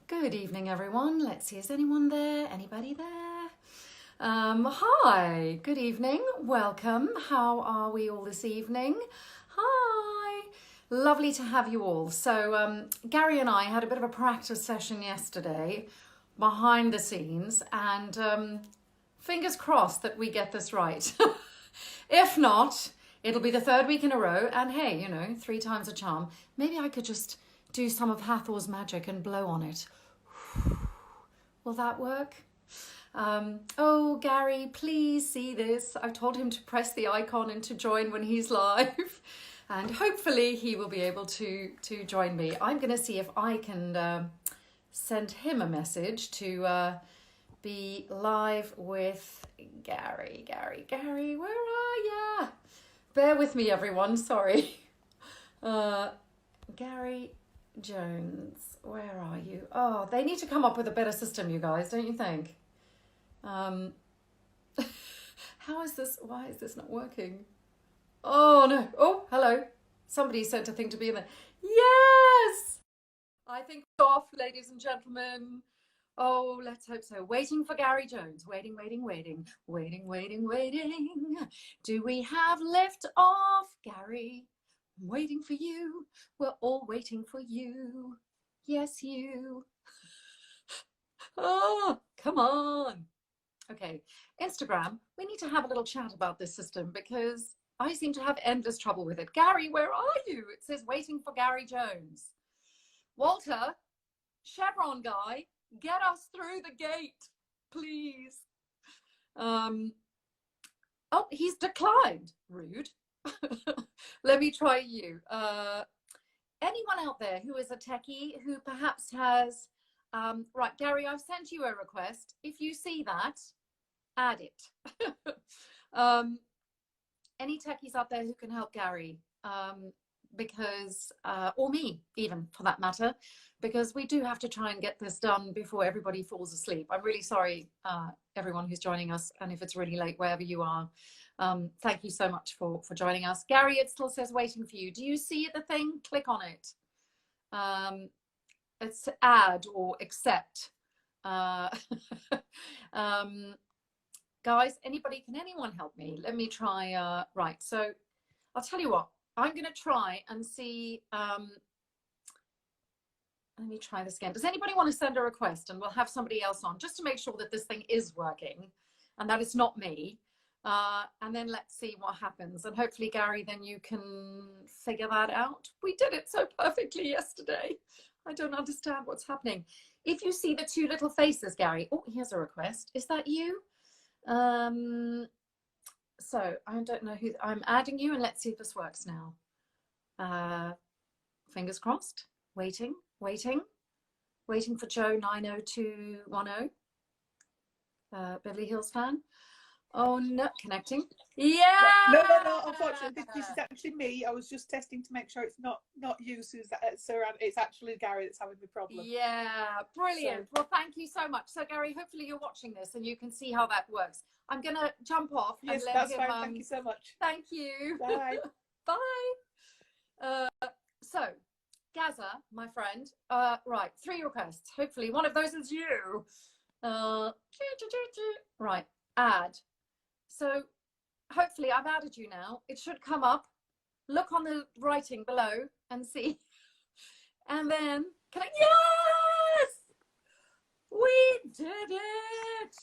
Good evening, everyone. Let's see, is anyone there? Anybody there? Hi, good evening. Welcome. How are we all this evening? Hi. Lovely to have you all. So, Gary and I had a bit of a practice session yesterday behind the scenes, and fingers crossed that we get this right. If not, it'll be the third week in a row, and hey, you know, 3 times a charm. Maybe I could just do some of Hathor's magic and blow on it. Will that work? Oh, Gary, please see this. I've told him to press the icon and to join when he's live. And hopefully he will be able to join me. I'm going to see if I can send him a message to be live with Gary. Gary, where are ya? Bear with me, everyone. Sorry. Gary Jones, where are you? Oh, they need to come up with a better system, you guys, don't you think? How is this? Why is this not working? Oh, no. Oh, hello. Somebody sent a thing to be in there. Yes! I think it's off, ladies and gentlemen. Oh, let's hope so. Waiting for Gary Jones. Waiting. Do we have lift off, Gary? I'm waiting for you. We're all waiting for you. Yes, you. Oh, come on. Okay, Instagram, we need to have a little chat about this system because I seem to have endless trouble with it. Gary, where are you? It says waiting for Gary Jones. Walter, Chevron guy, get us through the gate, please. Oh, he's declined. Rude. Let me try you. Anyone out there who is a techie who perhaps has, right, Gary, I've sent you a request. If you see that, add it. Any techies out there who can help Gary, because, or me even for that matter, because we do have to try and get this done before everybody falls asleep. I'm really sorry, everyone who's joining us, and if it's really late wherever you are. Thank you so much for joining us. Gary, it still says waiting for you. Do you see the thing? Click on it. It's add or accept. Guys, can anyone help me? Let me try. Right, so I'll tell you what, I'm going to try and see. Let me try this again. Does anybody want to send a request, and we'll have somebody else on just to make sure that this thing is working and that it's not me. And then let's see what happens. And hopefully, Gary, then you can figure that out. We did it so perfectly yesterday. I don't understand what's happening. If you see the 2 little faces, Gary, oh, here's a request. Is that you? So I don't know who, I'm adding you, and let's see if this works now. Fingers crossed. Waiting for Joe 90210. Beverly Hills fan. Oh, no, connecting. Yeah. No. Unfortunately, this is actually me. I was just testing to make sure it's not you, Suanne. It's actually Gary that's having the problem. Yeah, brilliant. So, well, thank you so much. So, Gary, hopefully you're watching this and you can see how that works. I'm going to jump off. Yes, and let that's him, fine. Thank you so much. Thank you. Bye. Bye. So, Gaza, my friend, right, 3 requests. Hopefully one of those is you. Right, add. So hopefully I've added you now. It should come up. Look on the writing below and see. And then, yes! We did it!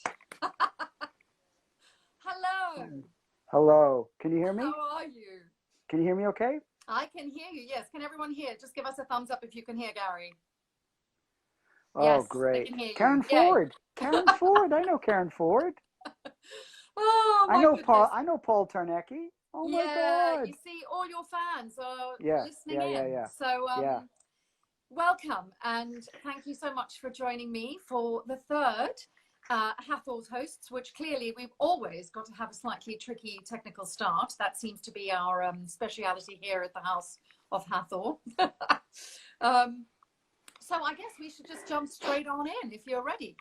Hello. Hello. Can you hear me? How are you? Can you hear me okay? I can hear you, yes. Can everyone hear? Just give us a thumbs up if you can hear Gary. Oh, yes, great. Can hear you. Karen Ford. Karen Ford. I know Karen Ford. Oh, my goodness. I know Paul Tarnecki. Oh, my God. You see, all your fans are listening in. Yeah. So, welcome, and thank you so much for joining me for the 3rd Hathor's hosts, which clearly we've always got to have a slightly tricky technical start. That seems to be our speciality here at the House of Hathor. So I guess we should just jump straight on in if you're ready.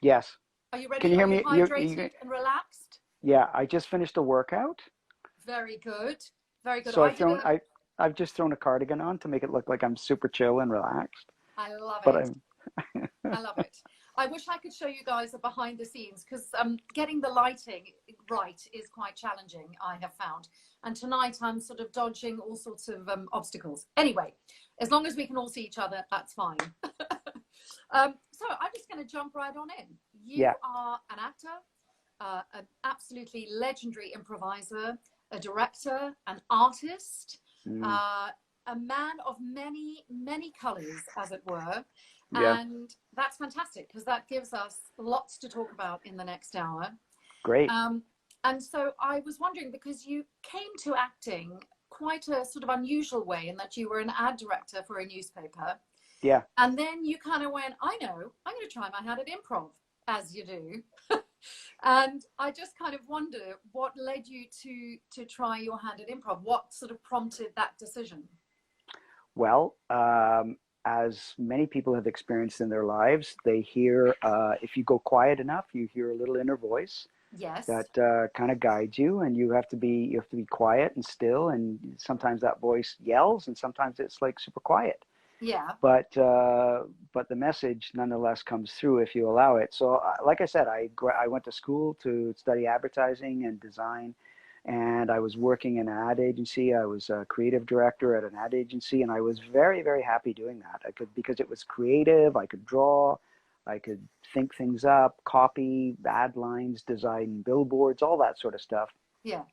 Yes. Are you ready? Can you hear me? Hydrated and relaxed? Yeah, I just finished a workout. Very good. Very good. So I've just thrown a cardigan on to make it look like I'm super chill and relaxed. I love But it. I love it. I wish I could show you guys a behind the scenes, because getting the lighting right is quite challenging, I have found. And tonight I'm sort of dodging all sorts of obstacles. Anyway, as long as we can all see each other, that's fine. So I'm just going to jump right on in. You Yeah. are an actor, an absolutely legendary improviser, a director, an artist, a man of many, many colors, as it were. Yeah. And that's fantastic, because that gives us lots to talk about in the next hour. Great. And so I was wondering, because you came to acting quite a sort of unusual way, in that you were an ad director for a newspaper. Yeah. And then you kind of went, I know, I'm going to try my hand at improv, as you do. And I just kind of wonder what led you to try your hand at improv. What sort of prompted that decision? Well, as many people have experienced in their lives, they hear, if you go quiet enough, you hear a little inner voice. Yes. That kind of guides you, and you have to be quiet and still. And sometimes that voice yells, and sometimes it's like super quiet. Yeah. But the message nonetheless comes through if you allow it. So, like I said, I went to school to study advertising and design, and I was working in an ad agency. I was a creative director at an ad agency, and I was very, very happy doing that. Because it was creative. I could draw, I could think things up, copy ad lines, design billboards, all that sort of stuff. Yeah.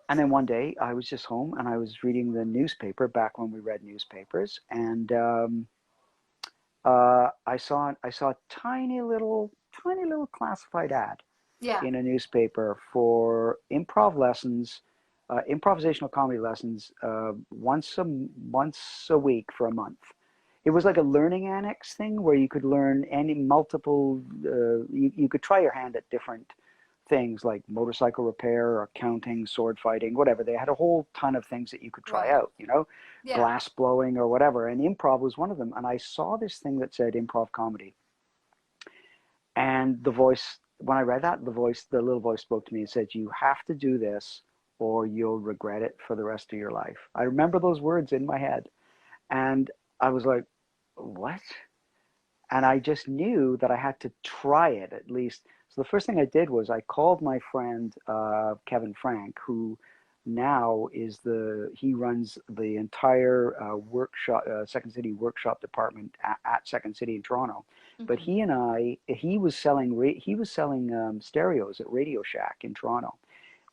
And then one day I was just home, and I was reading the newspaper back when we read newspapers, and I saw a tiny little classified ad Yeah. in a newspaper for improv lessons, improvisational comedy lessons, once a week for a month. It was like a learning annex thing where you could learn multiple. You could try your hand at different things like motorcycle repair or accounting, sword fighting, whatever. They had a whole ton of things that you could try out, Yeah. glass blowing or whatever. And improv was one of them. And I saw this thing that said improv comedy. And the voice, when I read that, the little voice spoke to me and said, you have to do this or you'll regret it for the rest of your life. I remember those words in my head. And I was like, what? And I just knew that I had to try it at least. So the first thing I did was I called my friend Kevin Frank, who now he runs the entire workshop, Second City workshop department at Second City in Toronto. Mm-hmm. But he was selling stereos at Radio Shack in Toronto.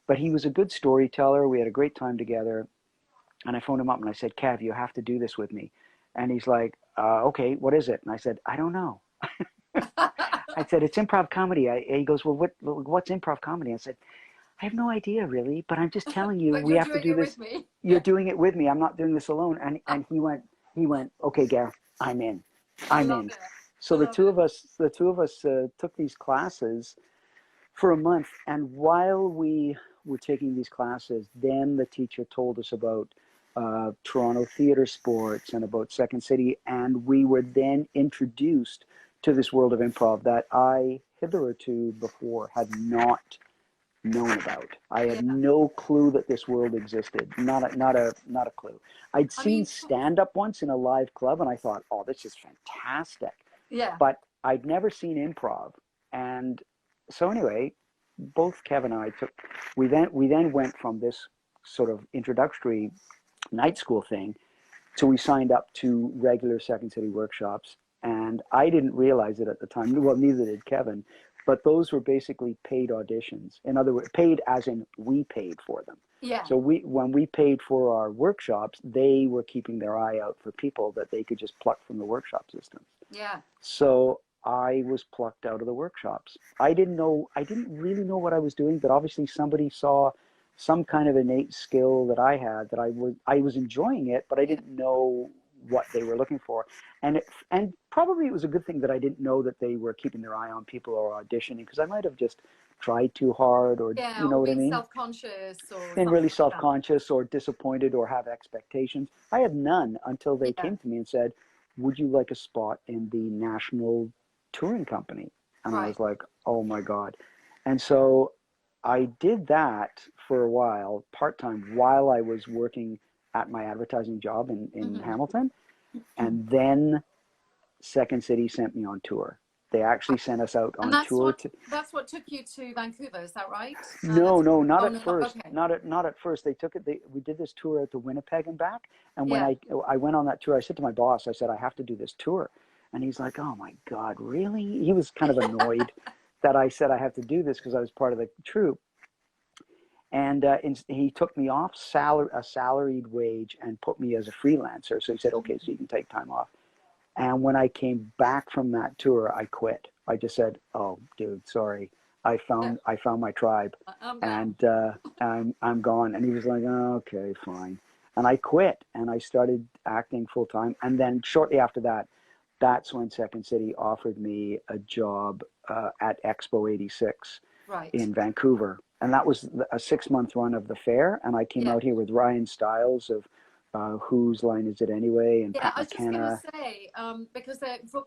But he was a good storyteller. We had a great time together. And I phoned him up and I said, Kev, you have to do this with me. And he's like, okay, what is it? And I said, I don't know. I said, it's improv comedy. He goes, well, what's improv comedy? I said, I have no idea really, but I'm just telling you, we have to do this. You're doing it with me. I'm not doing this alone. And he went, okay, Gar, I'm in. So the two of us took these classes for a month. And while we were taking these classes, then the teacher told us about Toronto theater sports and about Second City, and we were then introduced to this world of improv that I hitherto before had not known about. I had no clue that this world existed. Not a clue. I'd seen stand-up once in a live club, and I thought, oh, this is fantastic. Yeah. But I'd never seen improv, and so anyway, both Kev and I we then went from this sort of introductory night school thing so we signed up to regular Second City workshops, and I didn't realize it at the time. Well, neither did Kevin, but those were basically paid auditions. In other words, paid as in we paid for them. Yeah. So when we paid for our workshops, they were keeping their eye out for people that they could just pluck from the workshop systems. Yeah. So I was plucked out of the workshops. I didn't really know what I was doing, but obviously somebody saw some kind of innate skill that I had, that I was enjoying it, but I didn't know what they were looking for. And probably it was a good thing that I didn't know that they were keeping their eye on people or auditioning, because I might have just tried too hard, or you know what I mean? Self-conscious, or been really self-conscious or disappointed or have expectations. I had none until they came to me and said, would you like a spot in the national touring company? And I was like, oh my God. And so I did that for a while, part-time, while I was working at my advertising job in Hamilton. And then Second City sent me on tour. They actually sent us out And on tour to. that's what took you to Vancouver, is that right? No, no, not oh, at no, first. okay. Not at first. They took it. We did this tour out to Winnipeg and back. And when Yeah. I went on that tour, I said to my boss, I said, I have to do this tour. And he's like, oh my God, really? He was kind of annoyed that I said I have to do this because I was part of the troupe. And he took me off a salaried wage and put me as a freelancer. So he said, okay, so you can take time off. And when I came back from that tour, I quit. I just said, "Oh, dude, sorry. I found my tribe, and I'm gone." And he was like, "Oh, okay, fine." And I quit, and I started acting full time. And then shortly after that, that's when Second City offered me a job at Expo '86 in Vancouver, and that was a 6-month run of the fair. And I came out here with Ryan Stiles of Whose Line Is It Anyway? And Pat I was just McKenna. going to say, because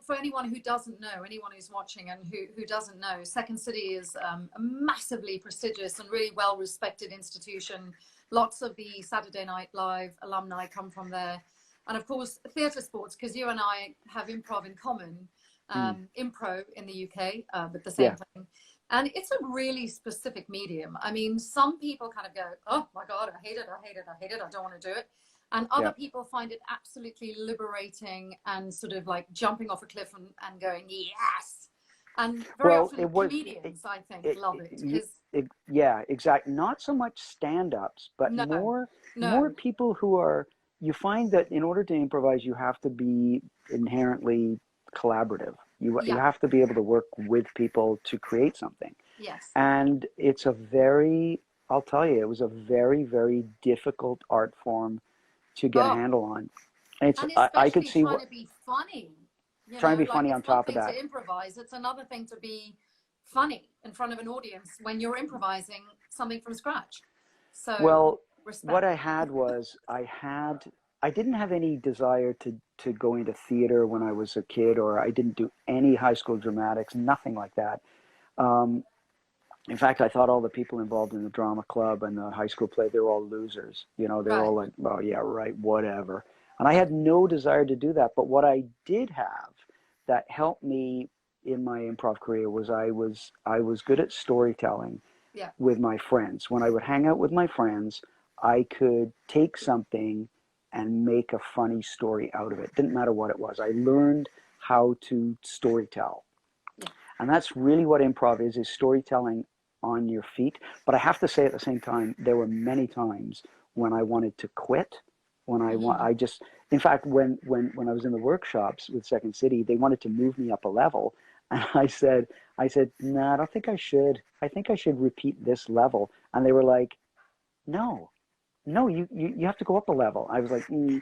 for anyone who doesn't know, anyone who's watching and who doesn't know, Second City is a massively prestigious and really well-respected institution. Lots of the Saturday Night Live alumni come from there. And of course, theatre sports, because you and I have improv in common, Improv in the UK, but the same thing. And it's a really specific medium. I mean, some people kind of go, oh my God, I hate it, I hate it, I hate it, I don't want to do it. And other people find it absolutely liberating and sort of like jumping off a cliff and going, yes. And very often comedians, I think, love it. Yeah, exactly. Not so much stand-ups, but more people who are, you find that in order to improvise, you have to be inherently collaborative. You have to be able to work with people to create something. Yes. And it's I'll tell you, it was a very, very difficult art form to get a handle on. And I could see trying to be funny. Trying to be funny on top of that. It's one thing to improvise. It's another thing to be funny in front of an audience when you're improvising something from scratch. So, well, respect. what I had was I didn't have any desire to go into theater when I was a kid, or I didn't do any high school dramatics, nothing like that. In fact, I thought all the people involved in the drama club and the high school play, they were all losers. You know, they're all like, oh, yeah, right, whatever. And I had no desire to do that. But what I did have that helped me in my improv career was I was good at storytelling with my friends. When I would hang out with my friends, I could take something and make a funny story out of it. Didn't matter what it was. I learned how to storytell. And that's really what improv is storytelling on your feet. But I have to say at the same time, there were many times when I wanted to quit, when in fact, when I was in the workshops with Second City, they wanted to move me up a level. And I said, no, I don't think I should. I think I should repeat this level. And they were like, no, you have to go up a level. I was like, I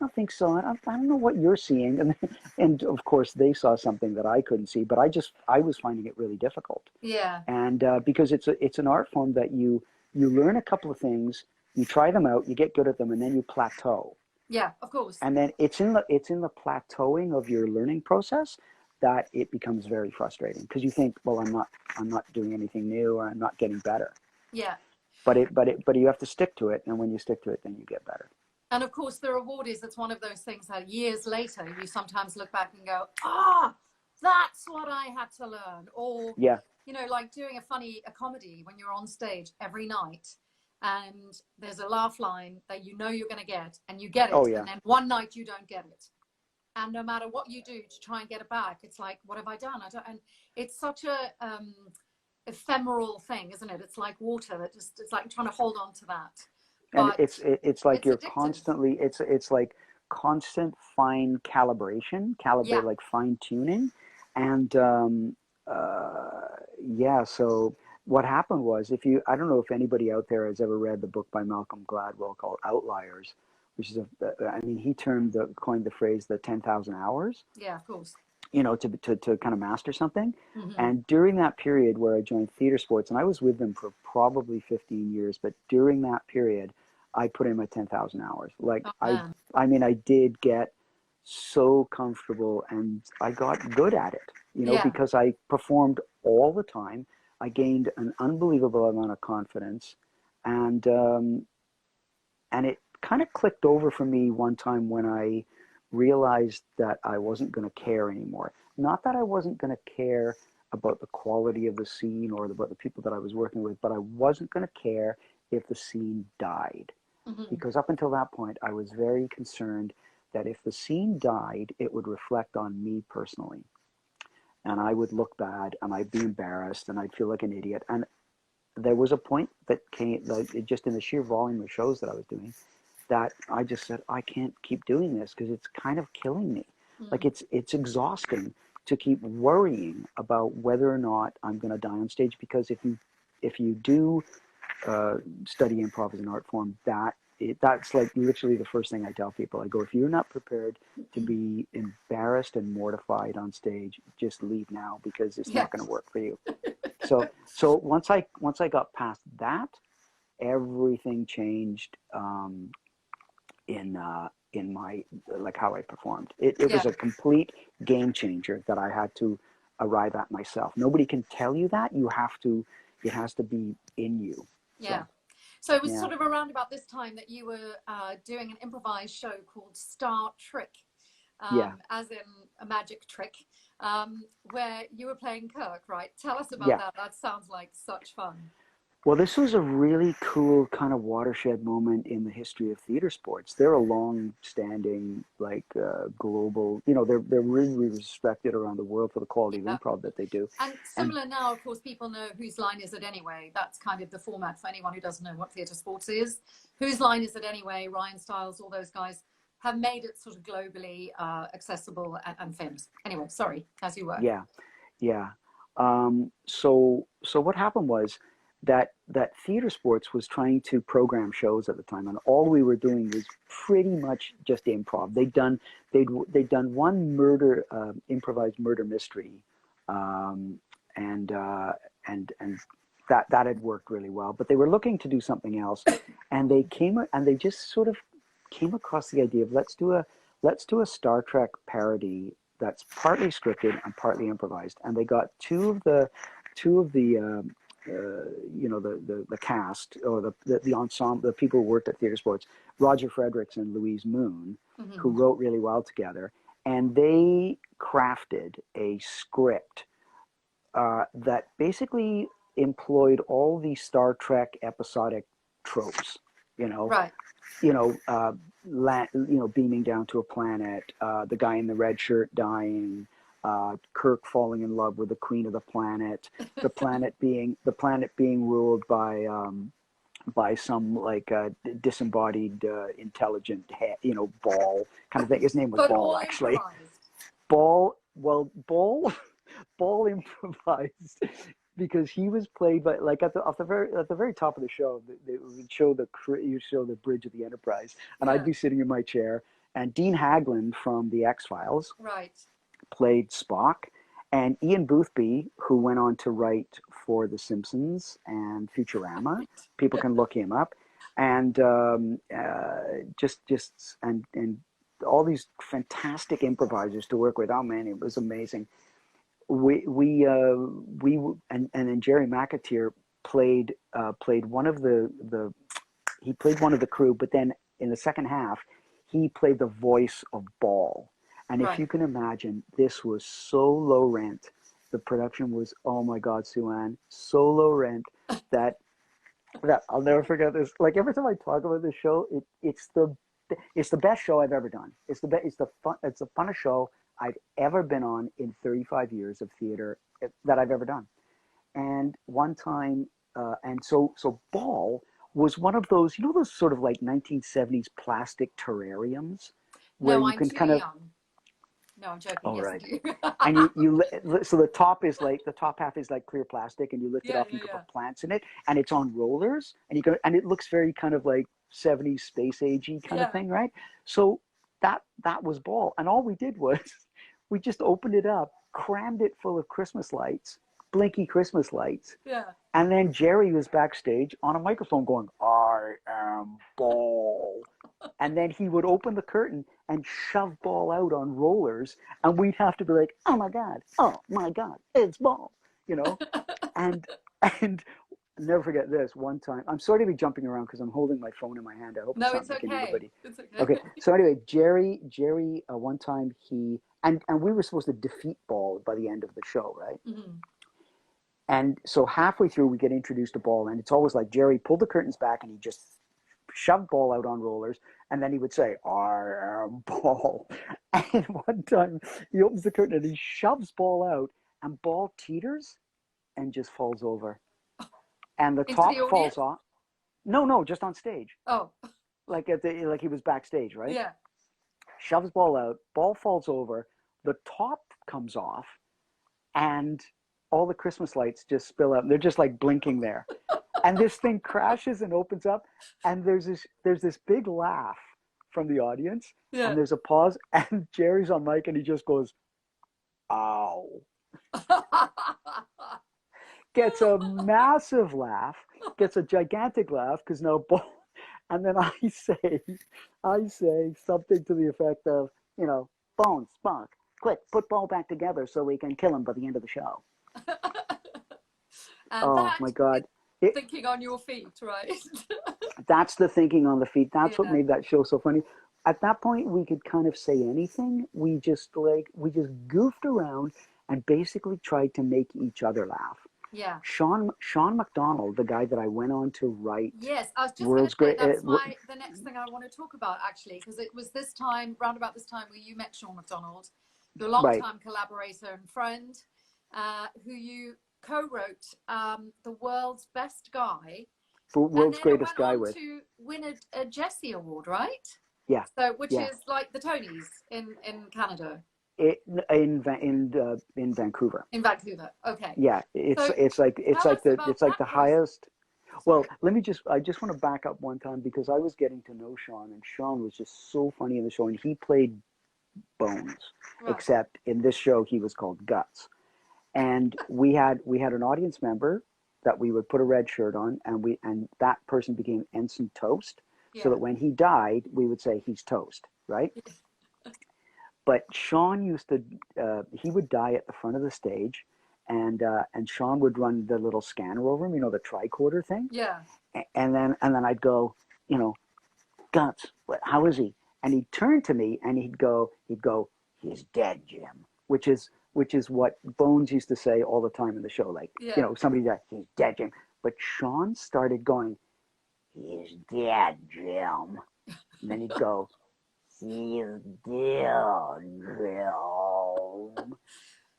don't think so. I don't know what you're seeing. And of course they saw something that I couldn't see, but I was finding it really difficult. Yeah. And because it's an art form that you learn a couple of things, you try them out, you get good at them, and then you plateau. Yeah, of course. And then it's in the plateauing of your learning process that it becomes very frustrating, because you think, well, I'm not doing anything new, or I'm not getting better. Yeah. But you have to stick to it, and when you stick to it, then you get better. And of course, the reward is it's one of those things that years later you sometimes look back and go, that's what I had to learn. Or, you know, like doing a comedy when you're on stage every night and there's a laugh line that you know you're going to get and you get it. And then one night you don't get it. And no matter what you do to try and get it back, it's like, what have I done? And it's such a ephemeral thing, isn't it? It's like water that it's like trying to hold on to that. And it's like you're addictive. constantly, it's like constant fine calibration, like fine tuning. And so what happened was, I don't know if anybody out there has ever read the book by Malcolm Gladwell called Outliers, which is he coined the phrase the 10,000 hours. Yeah, of course. You know, to kind of master something. Mm-hmm. And during that period where I joined theater sports, and I was with them for probably 15 years, but during that period, I put in my 10,000 hours. Like, I did get so comfortable, and I got good at it, you know, because I performed all the time. I gained an unbelievable amount of confidence, and it kind of clicked over for me one time when I realized that I wasn't going to care anymore. Not that I wasn't going to care about the quality of the scene or about the people that I was working with, but I wasn't going to care if the scene died. Mm-hmm. Because up until that point, I was very concerned that if the scene died, it would reflect on me personally. And I would look bad, and I'd be embarrassed, and I'd feel like an idiot. And there was a point that came, like, just in the sheer volume of shows that I was doing, that I just said, I can't keep doing this because it's kind of killing me. Like, it's exhausting to keep worrying about whether or not I'm going to die on stage. Because if you do study improv as an art form, that's like literally the first thing I tell people. I go, if you're not prepared to be embarrassed and mortified on stage, just leave now, because it's not going to work for you. So once I got past that, everything changed in my, like, how I performed. It was a complete game changer that I had to arrive at myself. Nobody can tell you that. It has to be in you. Yeah. So it was sort of around about this time that you were doing an improvised show called Star Trick, as in a magic trick, where you were playing Kirk, right? Tell us about that. That sounds like such fun. Well, this was a really cool kind of watershed moment in the history of theater sports. They're a long-standing, like, global, they're really respected around the world for the quality of improv that they do. And similar now, of course, people know Whose Line Is It Anyway? That's kind of the format for anyone who doesn't know what theater sports is. Whose Line Is It Anyway? Ryan Stiles, all those guys have made it sort of globally accessible and famous. Anyway, sorry, as you were. Yeah. So what happened was that theater sports was trying to program shows at the time, and all we were doing was pretty much just improv. They'd done one improvised murder mystery, and that had worked really well. But they were looking to do something else, and they just sort of came across the idea of let's do a Star Trek parody that's partly scripted and partly improvised. And they got two of the the cast, or the ensemble, the people who worked at theater sports, Roger Fredericks and Louise Moon, who wrote really well together, and they crafted a script that basically employed all the Star Trek episodic tropes, Right. Beaming down to a planet, the guy in the red shirt dying, Kirk falling in love with the queen of the planet, the planet being ruled by some, like, disembodied intelligent Ball kind of thing. His name was Ball, actually. Ball improvised because he was played by, like, at the very top of the show, they would show the bridge of the Enterprise, and I'd be sitting in my chair, and Dean Haglund from the X-Files played Spock, and Ian Boothby, who went on to write for The Simpsons and Futurama, people can look him up, and and all these fantastic improvisers to work with. Oh man, it was amazing. And then Jerry McAteer played one of the crew, but then in the second half he played the voice of Ball. And if you can imagine, this was so low rent. The production was, oh my God, Suanne, so low rent that I'll never forget this. Like, every time I talk about this show, it's the best show I've ever done. It's the funnest show I've ever been on in 35 years of theater that I've ever done. And one time, so Ball was one of those, those sort of like 1970s plastic terrariums where you can kind of. Young. No, I'm joking. Oh, yes, right. I And do. so the top half is like clear plastic, and you lift it up and you can put plants in it, and it's on rollers, and and it looks very kind of like 70s space agey kind of thing, right? So that was Ball, and all we did was we just opened it up, crammed it full of Christmas lights, blinky Christmas lights, and then Jerry was backstage on a microphone going, "I am Ball." And then he would open the curtain and shove Ball out on rollers, and we'd have to be like, "Oh my God, it's Ball," and never forget this one time. I'm sorry to be jumping around because I'm holding my phone in my hand. I hope No, it's it's not making okay. anybody. It's okay. Okay. So anyway, Jerry, one time and we were supposed to defeat Ball by the end of the show, right? Mm-hmm. And so halfway through, we get introduced to Ball, and it's always like Jerry pulled the curtains back and he just shoved Ball out on rollers, and then he would say, "I am Ball." And one time he opens the curtain and he shoves Ball out, and Ball teeters and just falls over. And the Into top the falls audience? off. No, just on stage. Oh, Like like he was backstage, right? yeah. Shoves Ball out, Ball falls over, the top comes off, and all the Christmas lights just spill out. They're just like blinking there. And this thing crashes and opens up, and there's this big laugh from the audience, Yeah. and there's a pause, and Jerry's on mic and he just goes, "Ow." Gets a massive laugh, gets a gigantic laugh because now Ball, and then I say something to the effect of, "Bones, Spock, quick, put Ball back together so we can kill him by the end of the show." And Oh that my God. thinking on your feet, right? That's the thinking on the feet. That's what Yeah. made that show so funny. At that point, we could kind of say anything. We just goofed around and basically tried to make each other laugh. Yeah. Sean McDonald, the guy that I went on to write. Yes, I was just going to World's say Great. that's the next thing I want to talk about, actually, because it was round about this time, where you met Sean McDonald, your Right. longtime collaborator and friend, who you co-wrote The World's Best Guy, World's and then Greatest it Guy went on with. to win a Jessie Award, right? Yeah. So, which Yeah. is like the Tonys in Canada. In Vancouver. In Vancouver, okay. Yeah, So it's like tell us about that the process. highest. Well, Sorry. I just want to back up one time because I was getting to know Sean, and Sean was just so funny in the show, and he played Bones, Right. except in this show he was called Guts. And we had an audience member that we would put a red shirt on, and that person became Ensign Toast, Yeah. so that when he died, we would say he's toast, right? But Sean used to, he would die at the front of the stage, and Sean would run the little scanner over him, the tricorder thing. Yeah. And then I'd go, Guts, how is he? And he'd turn to me and he'd go, "He's dead, Jim," which is what Bones used to say all the time in the show. Like, Yeah. somebody died, "He's dead, Jim." But Sean started going, "He's dead, Jim." And then he'd go, "He's dead, Jim."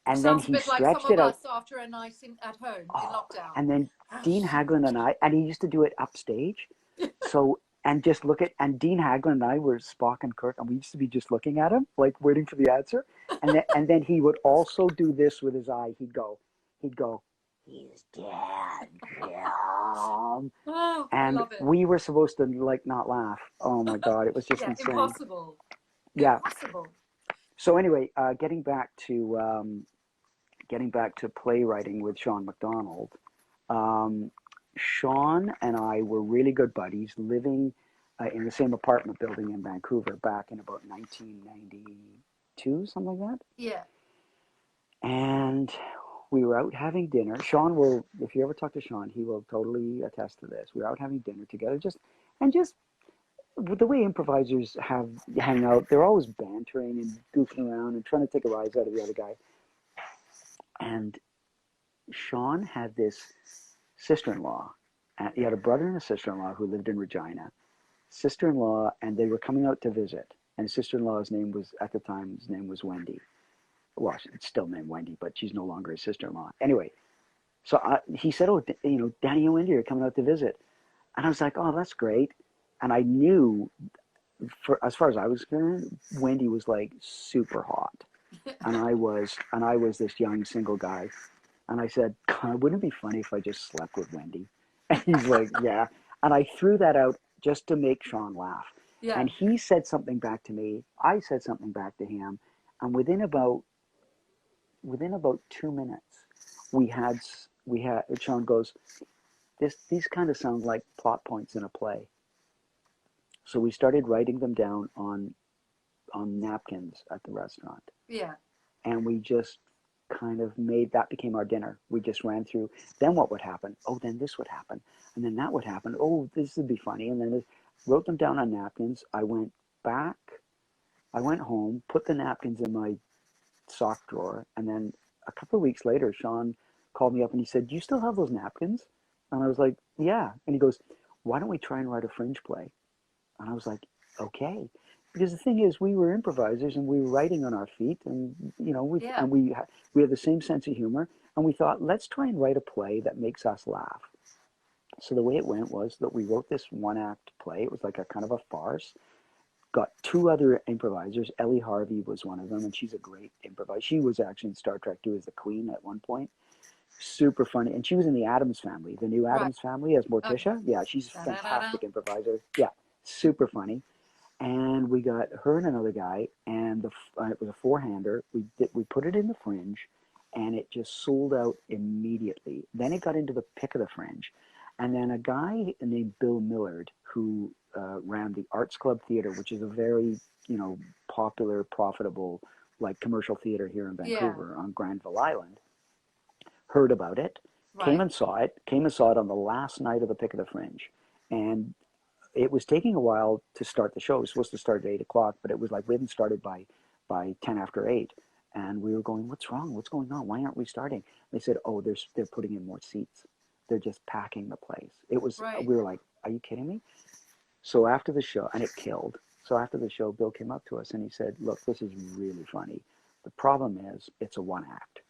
And then Sounds a he bit like some stretched of it out. us after a night at home in Oh, lockdown. and then Dean Haglund and he used to do it upstage. So, and just and Dean Haglund and I were Spock and Kirk, and we used to be just looking at him, like waiting for the answer. And then he would also do this with his eye. He'd go, "He's dead, Jim." Oh, I And love it. we were supposed to like not laugh. Oh my God, it was just Yeah, insane. impossible. Yeah. Impossible. So anyway, getting back to playwriting with Sean McDonald. Sean and I were really good buddies, living in the same apartment building in Vancouver back in about 1992, something like that. Yeah. And we were out having dinner. Sean will, if you ever talk to Sean, he will totally attest to this. We were out having dinner together, just the way improvisers hang out, they're always bantering and goofing around and trying to take a rise out of the other guy. And Sean had this sister-in-law. He had a brother and a sister-in-law who lived in Regina. Sister-in-law, and they were coming out to visit. And sister-in-law's name was, at the time, his name was Wendy. Well, it's still named Wendy, but she's no longer his sister-in-law. Anyway, so he said, "Oh, Danny and Wendy are coming out to visit." And I was like, "Oh, that's great." And I knew, as far as I was concerned, Wendy was like super hot. And I was this young single guy. And I said, "Wouldn't it be funny if I just slept with Wendy?" And he's like, "Yeah." And I threw that out just to make Sean laugh. Yeah. And he said something back to me. I said something back to him. And within about 2 minutes, we had Sean goes, these kind of sound like plot points in a play. So we started writing them down on napkins at the restaurant. Yeah. And we just kind of made, that became our dinner. We just ran through, then what would happen? Oh, then this would happen. And then that would happen. Oh, this would be funny. And then wrote them down on napkins. I went home, put the napkins in my sock drawer. And then a couple of weeks later, Sean called me up and he said, "Do you still have those napkins?" And I was like, "Yeah." And he goes, "Why don't we try and write a fringe play?" And I was like, "Okay." Because the thing is, we were improvisers and we were writing on our feet, and we had the same sense of humor, and we thought, let's try and write a play that makes us laugh. So the way it went was that we wrote this one-act play. It was like a kind of a farce. Got two other improvisers. Ellie Harvey was one of them, and she's a great improviser. She was actually in Star Trek 2 as the Queen at one point. Super funny, and she was in the Addams Family, the new Addams Family as Morticia. Okay. Yeah, she's a fantastic improviser. Yeah, super funny. And we got her and another guy, and it was a four-hander. We put it in the Fringe, and it just sold out immediately. Then it got into the pick of the Fringe, and then a guy named Bill Millard, who ran the Arts Club Theater, which is a very popular, profitable, like commercial theater here in Vancouver on Granville Island, heard about it, came and saw it on the last night of the pick of the Fringe, and it was taking a while to start the show. It was supposed to start at 8 o'clock, but it was like we hadn't started by 10 after 8. And we were going, "What's wrong? What's going on? Why aren't we starting?" They said, "Oh, they're putting in more seats. They're just packing the place." It was, we were like, "Are you kidding me?" So after the show, and it killed. So after the show, Bill came up to us and he said, "Look, this is really funny. The problem is it's a one act.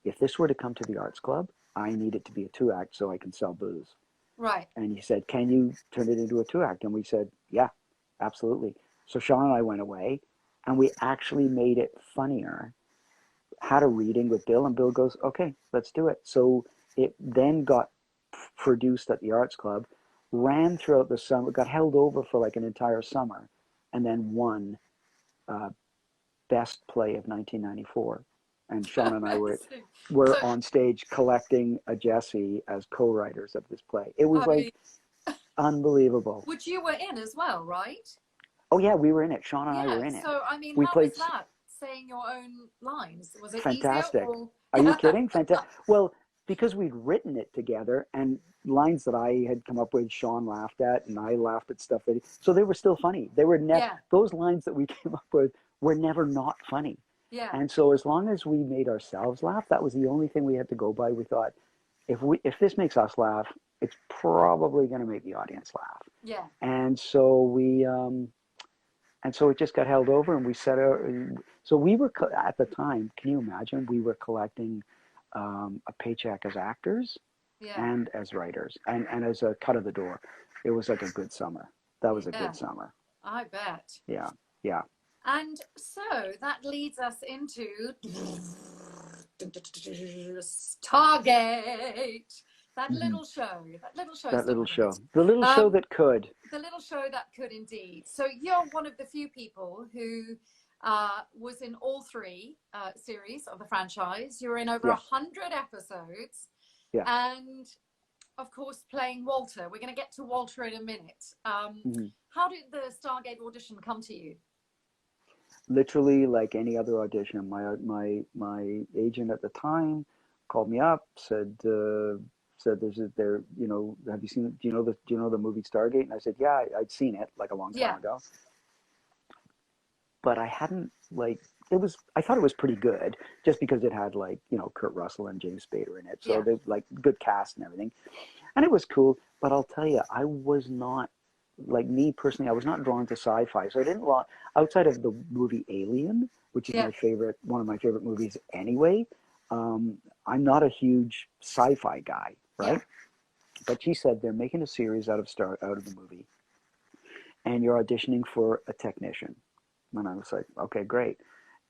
If this were to come to the Arts Club, I need it to be a 2-act so I can sell booze." Right. And he said, "Can you turn it into a 2-act?" And we said, "Yeah, absolutely." So Sean and I went away, and we actually made it funnier. Had a reading with Bill, and Bill goes, "Okay, let's do it." So it then got produced at the Arts Club, ran throughout the summer, got held over for like an entire summer, and then won Best Play of 1994. And Sean and I were on stage collecting a Jesse as co-writers of this play. It was unbelievable. Which you were in as well, right? Oh yeah, we were in it. Sean and I were in it. So I mean, we how played, was that? Saying your own lines, was it fantastic. easier? Or... Are you kidding? Fantastic. Well, because we'd written it together, and lines that I had come up with, Sean laughed at, and I laughed at stuff so they were still funny. They were never those lines that we came up with were never not funny. Yeah. And so as long as we made ourselves laugh, that was the only thing we had to go by. We thought, if this makes us laugh, it's probably going to make the audience laugh. Yeah. And so it just got held over, and we set out. So we were at the time. Can you imagine? We were collecting a paycheck as actors and as writers, and as a cut of the door. It was like a good summer. That was a good summer. I bet. Yeah. Yeah. And so that leads us into Stargate. That little show. The little show that could. The little show that could indeed. So you're one of the few people who was in all three series of the franchise. You're in over 100 episodes. Yeah. And of course, playing Walter. We're going to get to Walter in a minute. How did the Stargate audition come to you? Literally, like any other audition, my agent at the time called me up, said have you seen, do you know the movie Stargate? And I said, yeah, I'd seen it like a long time ago, but I hadn't I thought it was pretty good just because it had Kurt Russell and James Spader in it, so there's good cast and everything, and it was cool. But I'll tell you, I was not, me personally, I was not drawn to sci-fi, so I didn't outside of the movie Alien, which is one of my favorite movies anyway. I'm not a huge sci-fi guy, right? Yeah. But she said they're making a series out of the movie, and you're auditioning for a technician. And I was like, okay, great.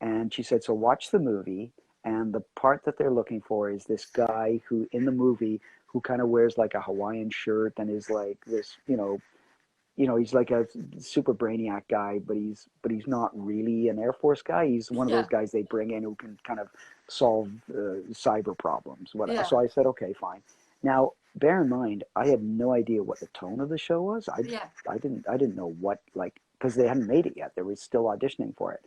And she said, so watch the movie, and the part that they're looking for is this guy who in the movie who kind of wears like a Hawaiian shirt and is like this, he's like a super brainiac guy, but he's not really an Air Force guy. He's one of those guys they bring in who can kind of solve cyber problems. Whatever. Yeah. So I said, okay, fine. Now, bear in mind, I had no idea what the tone of the show was. I didn't know what, because they hadn't made it yet. They were still auditioning for it.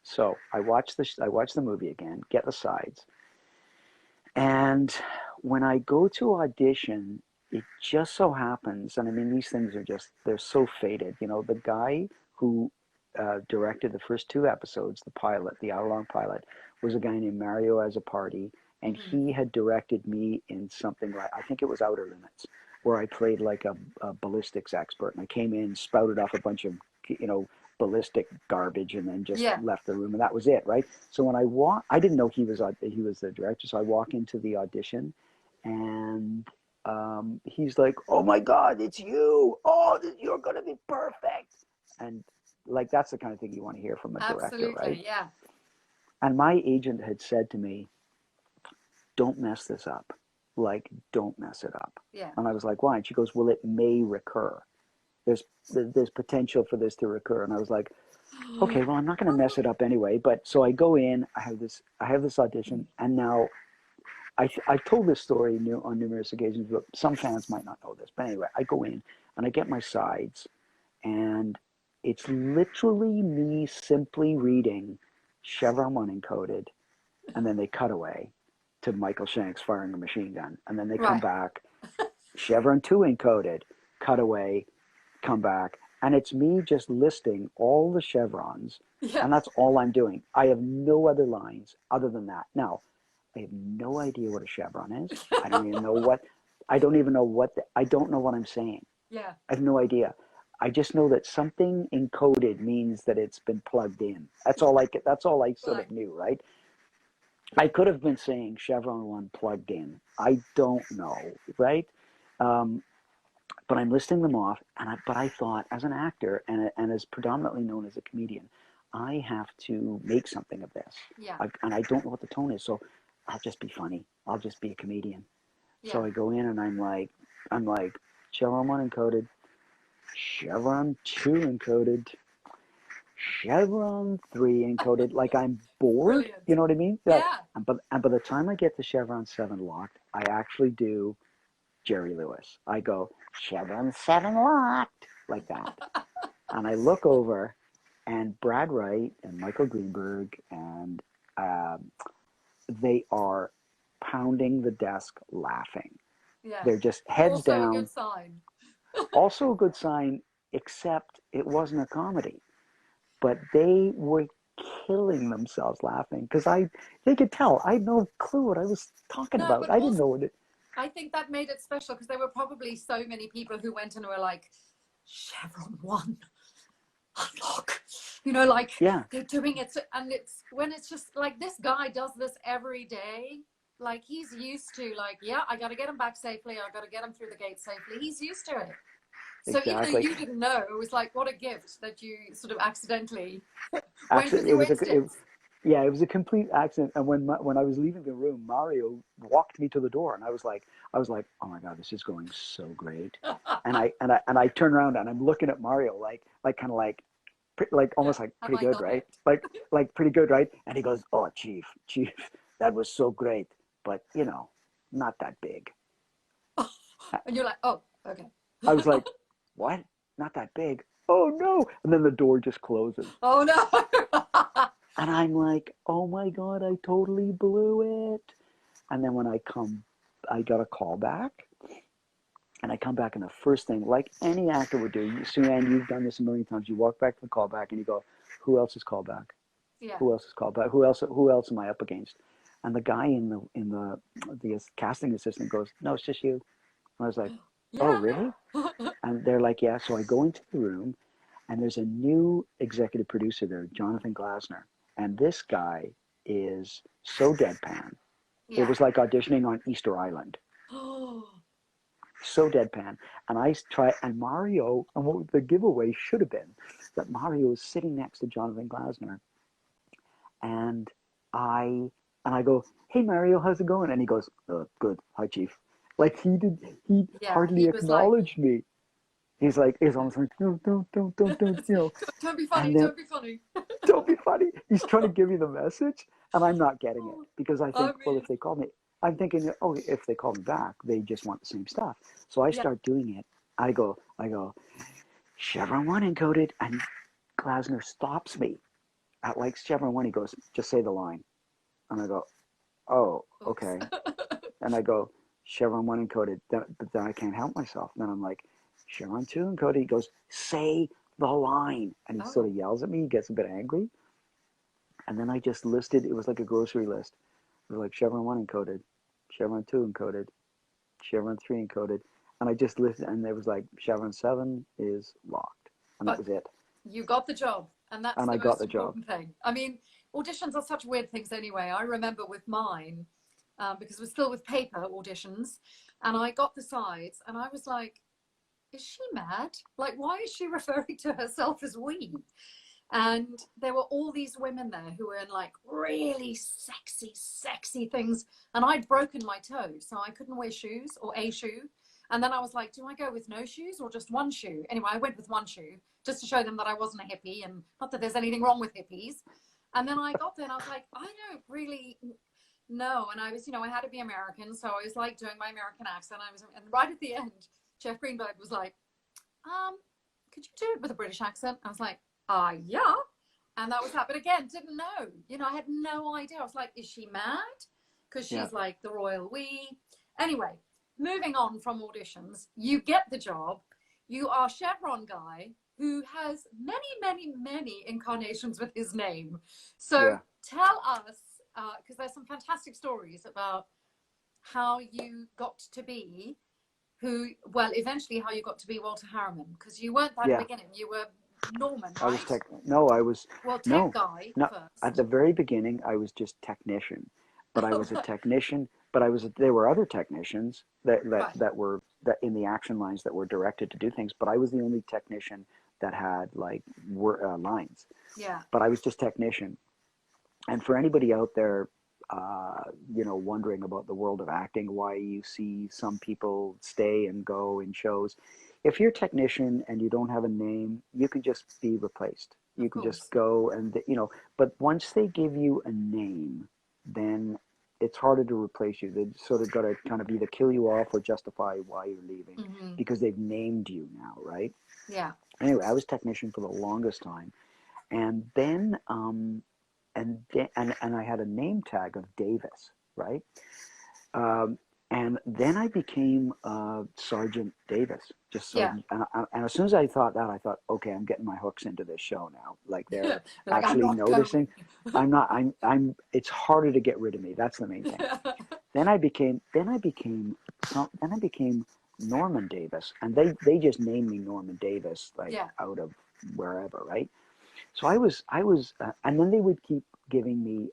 So I watch the movie again, get the sides, and when I go to audition, it just so happens, and I mean these things are they're so fated. You know, the guy who directed the first two episodes, the pilot, the hour-long pilot, was a guy named Mario Azzopardi, and he had directed me in something like, I think it was Outer Limits, where I played like a ballistics expert, and I came in, spouted off a bunch of, ballistic garbage, and then just left the room, and that was it, right? So when I didn't know he was the director, so I walk into the audition, and he's like, "Oh my God, it's you! Oh, you're gonna be perfect!" And like that's the kind of thing you want to hear from a director, right? Yeah. And my agent had said to me, "Don't mess this up. Like, don't mess it up." Yeah. And I was like, "Why?" And she goes, "Well, it may recur. There's potential for this to recur." And I was like, "Okay, well, I'm not going to mess it up anyway." But so I go in. I have this audition, and now I've told this story on numerous occasions, but some fans might not know this. But anyway, I go in and I get my sides, and it's literally me simply reading Chevron 1 encoded, and then they cut away to Michael Shanks firing a machine gun, and then they come back, Chevron 2 encoded, cut away, come back, and it's me just listing all the chevrons, and that's all I'm doing. I have no other lines other than that. Now, I have no idea what a chevron is. I don't even know what I don't know what I'm saying. Yeah. I have no idea. I just know that something encoded means that it's been plugged in. That's all I sort of knew, right? I could have been saying Chevron 1 plugged in. I don't know, right? But I'm listing them off, but I thought, as an actor and as predominantly known as a comedian, I have to make something of this. Yeah. And I don't know what the tone is, so I'll just be funny. I'll just be a comedian. Yeah. So I go in and I'm like, Chevron 1 encoded, Chevron 2 encoded, Chevron 3 encoded. Like I'm bored. Brilliant. You know what I mean? Yeah. And by the time I get to Chevron 7 locked, I actually do Jerry Lewis. I go, Chevron 7 locked, like that. And I look over, and Brad Wright and Michael Greenberg, and they are pounding the desk laughing. Yeah. They're just heads down. Also a good sign. Also a good sign, except it wasn't a comedy. But they were killing themselves laughing, because they could tell. I had no clue what I was talking about. I didn't know what it... I think that made it special, because there were probably so many people who went and were like, Chevron 1, unlock. They're doing it. And it's when it's just like, this guy does this every day. Like, he's used to, I got to get him back safely. I got to get him through the gate safely. He's used to it. So even though you didn't know, it was like, what a gift that you sort of accidentally went with your instincts. It was a complete accident. And when I was leaving the room, Mario walked me to the door, and I was like, oh my God, this is going so great. and I turn around and I'm looking at Mario like almost like pretty good, right? Like pretty good, right? And he goes, oh, Chief, that was so great, but not that big. And you're like, oh, okay. I was like, what? Not that big? Oh no! And then the door just closes. Oh no! And I'm like, oh my God, I totally blew it. And then when I got a call back. And I come back, and the first thing, like any actor would do, Suanne, you've done this a million times. You walk back to the callback and you go, who else is called back? Yeah. Who else is called back? Who else am I up against? And the guy in the casting assistant goes, no, it's just you. And I was like, oh, really? And they're like, yeah. So I go into the room, and there's a new executive producer there, Jonathan Glasner. And this guy is so deadpan. Yeah. It was like auditioning on Easter Island. So deadpan. And Mario, and what the giveaway should have been, that Mario was sitting next to Jonathan Glasner. And I go, hey Mario, how's it going? And he goes, good, hi Chief. Like he hardly acknowledged me. He's almost like, no, don't, Don't be funny, don't be funny. Don't be funny. He's trying to give me the message, and I'm not getting it, because I think, well, if they call me, I'm thinking, oh, if they call me back, they just want the same stuff. So I start doing it. I go, Chevron 1 encoded, and Glasner stops me. at like Chevron 1, he goes, just say the line. And I go, oh, Oops. okay. And I go, Chevron 1 encoded. But then I can't help myself. And then I'm like, Chevron 2 encoded. He goes, say the line. And he sort of yells at me. He gets a bit angry. And then I just listed, it was like a grocery list. It was like Chevron 1 encoded, Chevron 2 encoded, Chevron 3 encoded. And I just listed, and there was like Chevron 7 is locked. And that was it. You got the job. And that's And the I got most the job. important thing. I mean, auditions are such weird things anyway. I remember with mine, because we're still with paper auditions, and I got the sides, and I was like, is she mad? Like, why is she referring to herself as we? And there were all these women there who were in like really sexy, sexy things. And I'd broken my toe, so I couldn't wear shoes or a shoe. And then I was like, do I go with no shoes or just one shoe? Anyway, I went with one shoe just to show them that I wasn't a hippie, and not that there's anything wrong with hippies. And then I got there and I was like, I don't really know. And I was, I had to be American. So I was like doing my American accent. And right at the end, Jeff Greenberg was like, could you do it with a British accent? I was like, yeah. And that was that. But again, didn't know. I had no idea. I was like, is she mad? Because she's like the royal we. Anyway, moving on from auditions, you get the job. You are Chevron guy who has many, many, many incarnations with his name. So tell us, because there's some fantastic stories about how you got to be eventually how you got to be Walter Harriman, because you weren't that at the beginning. You were Norman, right? I was tech guy no, first. at the very beginning, I was just technician. But I was a technician, but there were other technicians that were in the action lines that were directed to do things, but I was the only technician that had like lines. Yeah. But I was just technician. And for anybody out there, wondering about the world of acting, why you see some people stay and go in shows, if you're a technician and you don't have a name, you can just be replaced. You can just go and, but once they give you a name, then it's harder to replace you. They've sort of got to kind of either kill you off or justify why you're leaving, because they've named you now, right? Yeah. Anyway, I was technician for the longest time. And then, and I had a name tag of Davis, right? And then I became Sergeant Davis. And as soon as I thought that, I thought, okay, I'm getting my hooks into this show now. Like they're actually noticing. It's harder to get rid of me. That's the main thing. Then I became Norman Davis, and they just named me Norman Davis, out of wherever, right? So I was, and then they would keep giving me,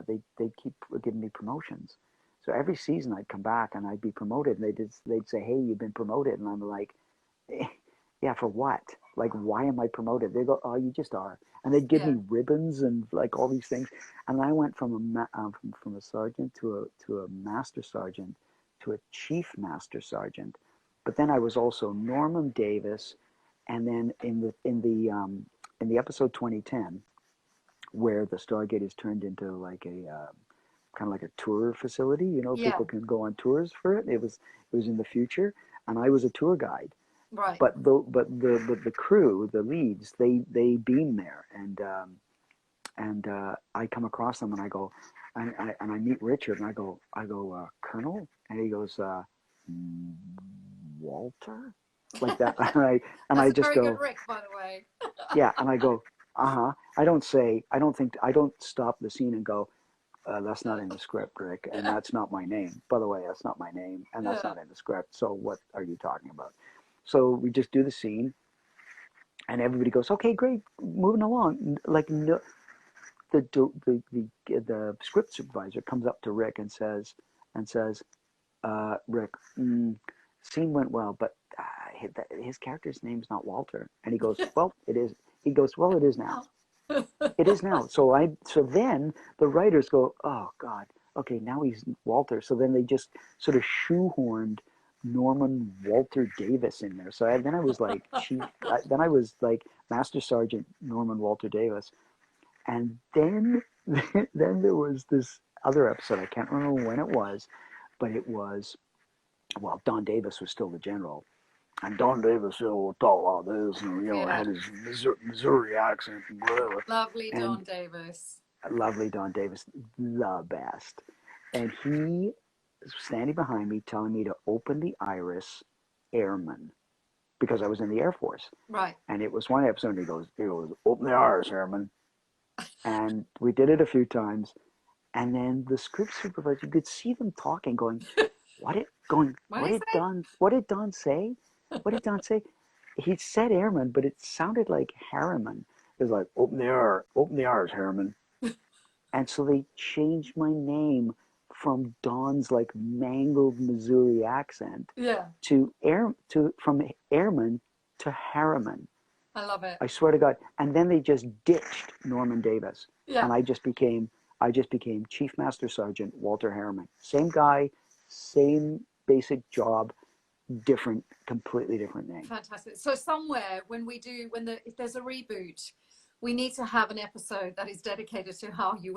they'd keep giving me promotions. So every season I'd come back and I'd be promoted, and they'd say, hey, you've been promoted. And I'm like, yeah, for what? Like, why am I promoted? They go, oh, you just are. And they'd give me ribbons and like all these things. And I went from a sergeant to a master sergeant to a chief master sergeant. But then I was also Norman Davis. And then in the episode 2010, where the Stargate is turned into like a kind of like a tour facility, people can go on tours for it. It was in the future, and I was a tour guide. Right. But the crew, the leads, they beam there, and I come across them and I go, and I meet Richard and I go Colonel, and he goes Walter, like that, and I just very go, good Rick, by the way. yeah, and I go, I don't stop the scene and go, that's not in the script, Rick, and that's not my name. By the way, that's not my name, and that's not in the script. So what are you talking about? So we just do the scene, and everybody goes, okay, great, moving along. Like, no, the script supervisor comes up to Rick and says, Rick, scene went well, but his character's name's not Walter. And he goes, well, it is. He goes, well, it is now. It is now. So then the writers go, oh God, okay, now he's Walter. So then they just sort of shoehorned Norman Walter Davis in there. So then I was like then I was like Master Sergeant Norman Walter Davis. And then there was this other episode. I can't remember when it was, but it was, well, Don Davis was still the general. And Don Davis, will talk like this, and Yeah. had his Missouri accent and whatever. Lovely And Don Davis. lovely Don Davis, the best. And he was standing behind me, telling me to open the iris, airman, because I was in the Air Force. Right. And it was one episode. He goes, open the iris, airman. And we did it a few times. And then the script supervisor, you could see them talking, going, what did Don say? What did Don say? He said airman, but it sounded like Harriman. It was like, open the iris, Harriman. And so they changed my name from Don's like mangled Missouri accent Yeah. from airman to Harriman. I love it. I swear to God. And then they just ditched Norman Davis. Yeah. And I just became Chief Master Sergeant Walter Harriman. Same guy, same basic job, completely different name. Fantastic. So somewhere if there's a reboot, we need to have an episode that is dedicated to how he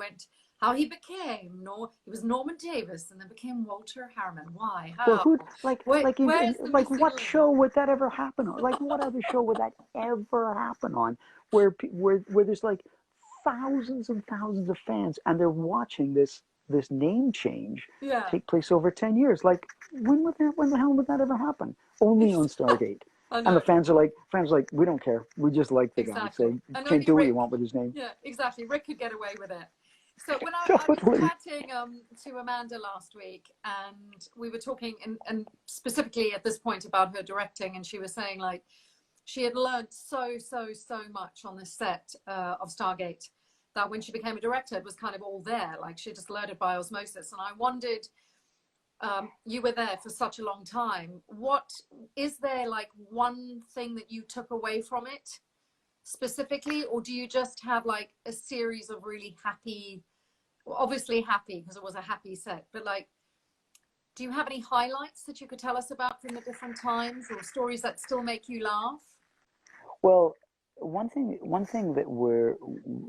became he was Norman Davis and then became Walter Harriman. Why? How? Well, what show would that ever happen on? Like, what other show would that ever happen on? Where there's like thousands and thousands of fans and they're watching this name change take place over 10 years. Like, when the hell would that ever happen? Only on Stargate. And the fans are like, we don't care. We just like the guy. So can't do what you want with his name. Yeah, exactly. Rick could get away with it. So when I Totally. was chatting to Amanda last week, and we were talking, and specifically at this point about her directing, and she was saying like she had learned so much on the set of Stargate that when she became a director, it was kind of all there. Like she just learned it by osmosis. And I wondered, you were there for such a long time. What is there like one thing that you took away from it specifically, or do you just have like a series of really happy, obviously happy because it was a happy set, but like, do you have any highlights that you could tell us about from the different times or stories that still make you laugh? Well, one thing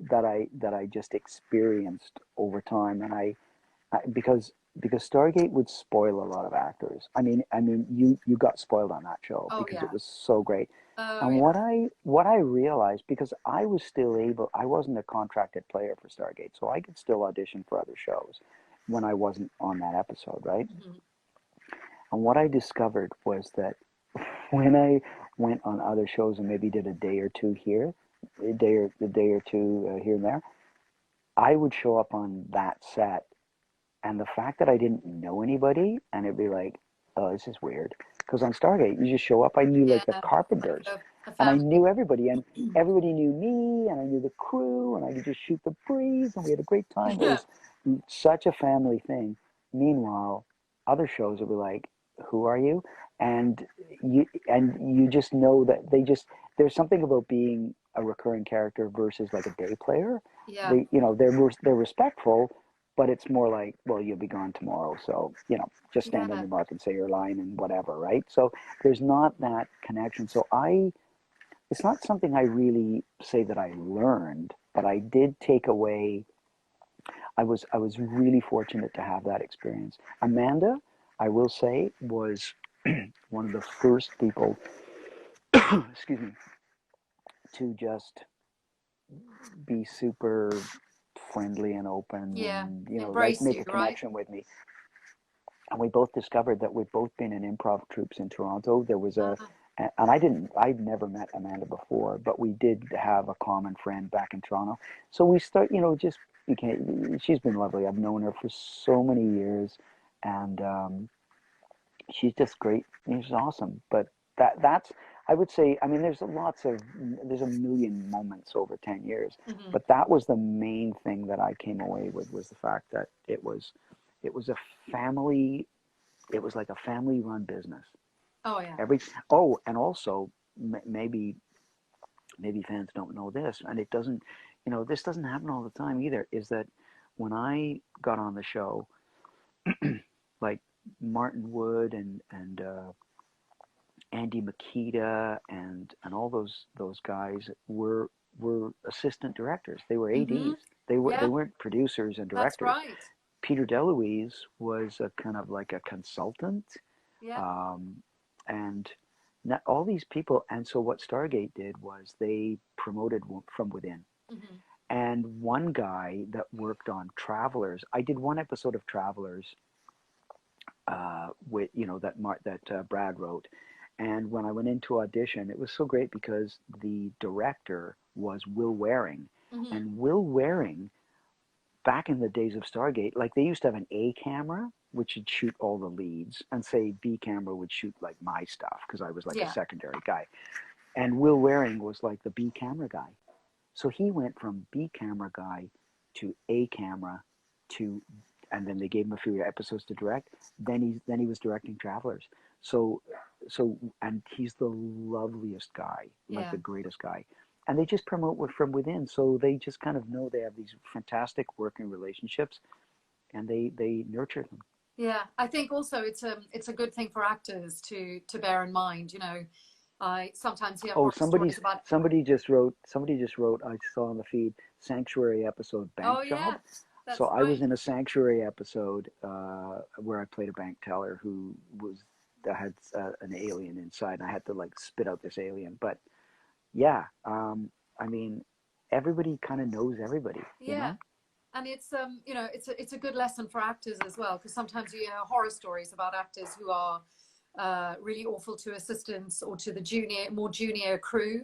that I just experienced over time, and because Stargate would spoil a lot of actors. I mean, you got spoiled on that show because it was so great. And what I realized, because I wasn't a contracted player for Stargate, so I could still audition for other shows when I wasn't on that episode, right? Mm-hmm. And what I discovered was that when I went on other shows and maybe did a day or two here and there, I would show up on that set. And the fact that I didn't know anybody, and it'd be like, oh, this is weird. Because on Stargate, you just show up. I knew like the carpenters, and I knew everybody, and everybody knew me, and I knew the crew, and I could just shoot the breeze, and we had a great time. It was such a family thing. Meanwhile, other shows would be like, who are you? And you just know that there's something about being a recurring character versus like a day player. Yeah. They're respectful, but it's more like, well, you'll be gone tomorrow, so just stand on your mark and say your line and whatever, right? So there's not that connection. So it's not something I really say that I learned, but I did take away. I was really fortunate to have that experience. Amanda, I will say, was one of the first people, excuse me, to just be super friendly and open, and make a connection with me. And we both discovered that we'd both been in improv troops in Toronto. There was and I'd never met Amanda before, but we did have a common friend back in Toronto. So we she's been lovely. I've known her for so many years, and she's just great. She's awesome. But that's, I would say, I mean, there's a million moments over 10 years, but that was the main thing that I came away with, was the fact that it was a family, it was like a family run business. Oh yeah. And also maybe fans don't know this, and it doesn't, this doesn't happen all the time either, is that when I got on the show, like Martin Wood and Andy Makita and all those guys were assistant directors. They were ADs. They weren't producers and directors. That's right. Peter DeLuise was a kind of like a consultant. Yeah. And not all these people. And so what Stargate did was they promoted from within. Mm-hmm. And one guy that worked on Travelers, I did one episode of Travelers with, you know, that Brad wrote. And when I went into audition, it was so great because the director was Will Waring. Mm-hmm. And Will Waring, back in the days of Stargate, like they used to have an A camera, which would shoot all the leads, and say B camera would shoot like my stuff because I was like a secondary guy. And Will Waring was like the B camera guy. So he went from B camera guy to A camera to, and then they gave him a few episodes to direct. Then he was directing Travelers. So and he's the loveliest guy, like the greatest guy. And they just promote from within. So they just kind of know they have these fantastic working relationships, and they nurture them. Yeah, I think also it's a good thing for actors to bear in mind. You know, I sometimes hear stories about. Somebody just wrote. I saw on the feed Sanctuary episode bank job. That's so right. I was in a Sanctuary episode where I played a bank teller who had an alien inside, and I had to like spit out this alien. But yeah, I mean, everybody kind of knows everybody. Yeah. You know? And it's you know, it's a good lesson for actors as well, because sometimes you hear horror stories about actors who are really awful to assistants or to the more junior crew.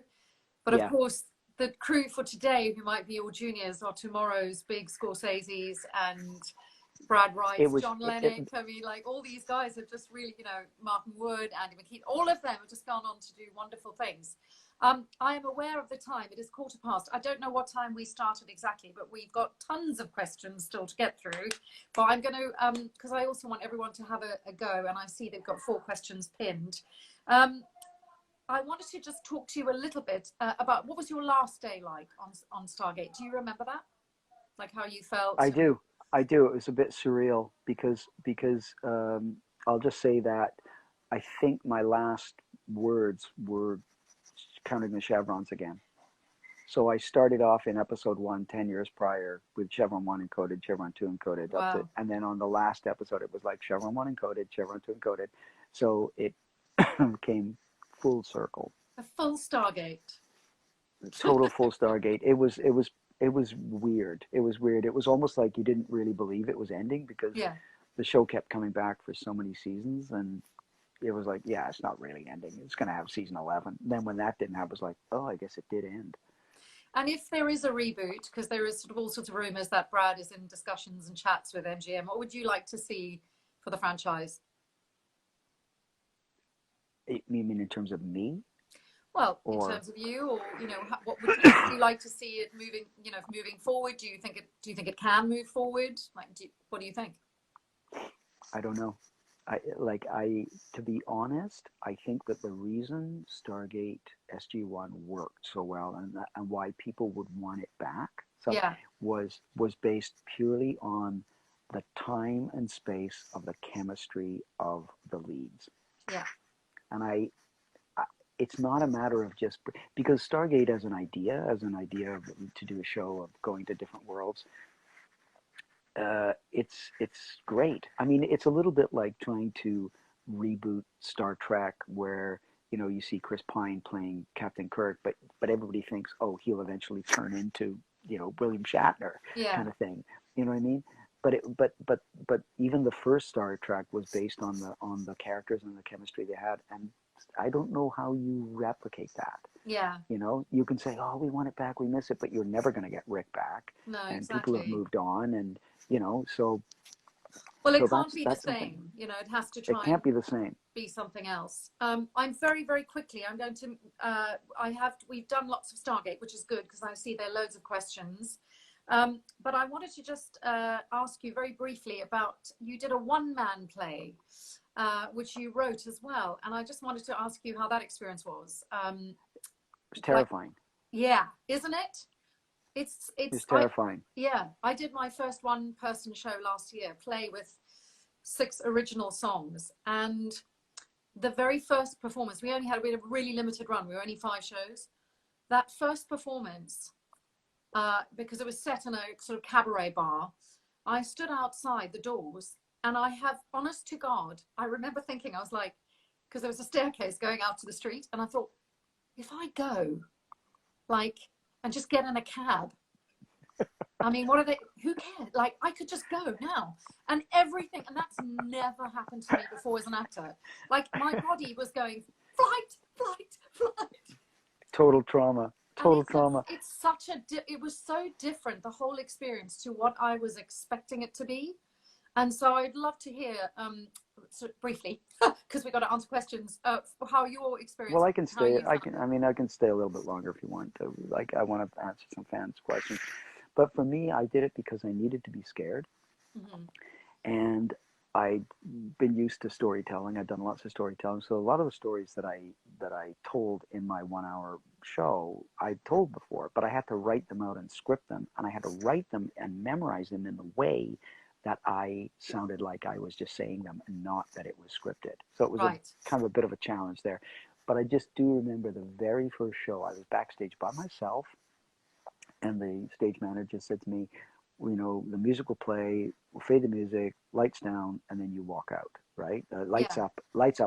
But of course, the crew for today, who might be all juniors, are tomorrow's big Scorseses and Brad Wright, John Lennox. I mean, like all these guys have just really, you know, Martin Wood, Andy McKean, all of them have just gone on to do wonderful things. I am aware of the time. It is 15:15. I don't know what time we started exactly, but we've got tons of questions still to get through. But I'm going to, because I also want everyone to have a go, and I see they've got 4 questions pinned. I wanted to just talk to you a little bit about what was your last day like on Stargate. Do you remember that? Like how you felt? I do. It was a bit surreal because I'll just say that I think my last words were counting the chevrons again. So I started off in episode 1 10 years prior with chevron 1 encoded, chevron 2 encoded, wow. And then on the last episode it was like chevron 1 encoded, chevron 2 encoded. So it came full circle. A full Stargate. Total full Stargate. It was weird. It was weird. It was almost like you didn't really believe it was ending because the show kept coming back for so many seasons, and it was like, yeah, it's not really ending. It's going to have season 11. Then when that didn't happen, it was like, oh, I guess it did end. And if there is a reboot, because there is sort of all sorts of rumors that Brad is in discussions and chats with MGM, what would you like to see for the franchise? You mean in terms of me? Well, in terms of you, or you know, what would you like to see it moving? You know, moving forward. Do you think it can move forward? Like, what do you think? I don't know. To be honest, I think that the reason Stargate SG1 worked so well and why people would want it back was based purely on the time and space of the chemistry of the leads. Yeah. And it's not a matter of just because Stargate as an idea to do a show of going to different worlds. It's great. I mean, it's a little bit like trying to reboot Star Trek, where you know you see Chris Pine playing Captain Kirk, but everybody thinks, oh, he'll eventually turn into William Shatner kind of thing. You know what I mean? But even the first Star Trek was based on the characters and the chemistry they had, and I don't know how you replicate that. Yeah. You know, you can say, oh, we want it back, we miss it, but you're never going to get Rick back. No, and exactly. People have moved on, and so. Well, it can't be the same. You know, it has to try. It can't be the same. Be something else. I'm very, very quickly. I'm going to. We've done lots of Stargate, which is good because I see there are loads of questions. But I wanted to just ask you very briefly about, you did a one-man play, which you wrote as well. And I just wanted to ask you how that experience was. It was terrifying. Isn't it? It's terrifying. I did my first one-person show last year, play with 6 original songs. And the very first performance, we had a really limited run. We were only 5 shows. That first performance, because it was set in a sort of cabaret bar, I stood outside the doors, and I have, honest to God, I remember thinking, I was like, because there was a staircase going out to the street, and I thought, if I go, like, and just get in a cab, I mean, what are they? Who cares? Like, I could just go now, and everything, and that's never happened to me before as an actor. Like, my body was going flight, flight, flight. Total trauma. Total trauma. It's such a. It was so different, the whole experience, to what I was expecting it to be, and so I'd love to hear, so briefly, because we got to answer questions. How your experience. Well, I can stay. I can stay a little bit longer if you want to. Like, I want to answer some fans' questions. But for me, I did it because I needed to be scared. Mm-hmm. And I'd been used to storytelling. I'd done lots of storytelling. So a lot of the stories that I told in my 1 hour show, I'd told before, but I had to write them out and script them. And I had to write them and memorize them in the way that I sounded like I was just saying them and not that it was scripted. So it was kind of a bit of a challenge there. But I just do remember the very first show, I was backstage by myself. And the stage manager said to me, well, you know, the music will play, we'll fade the music, lights down, and then you walk out, right? Lights up,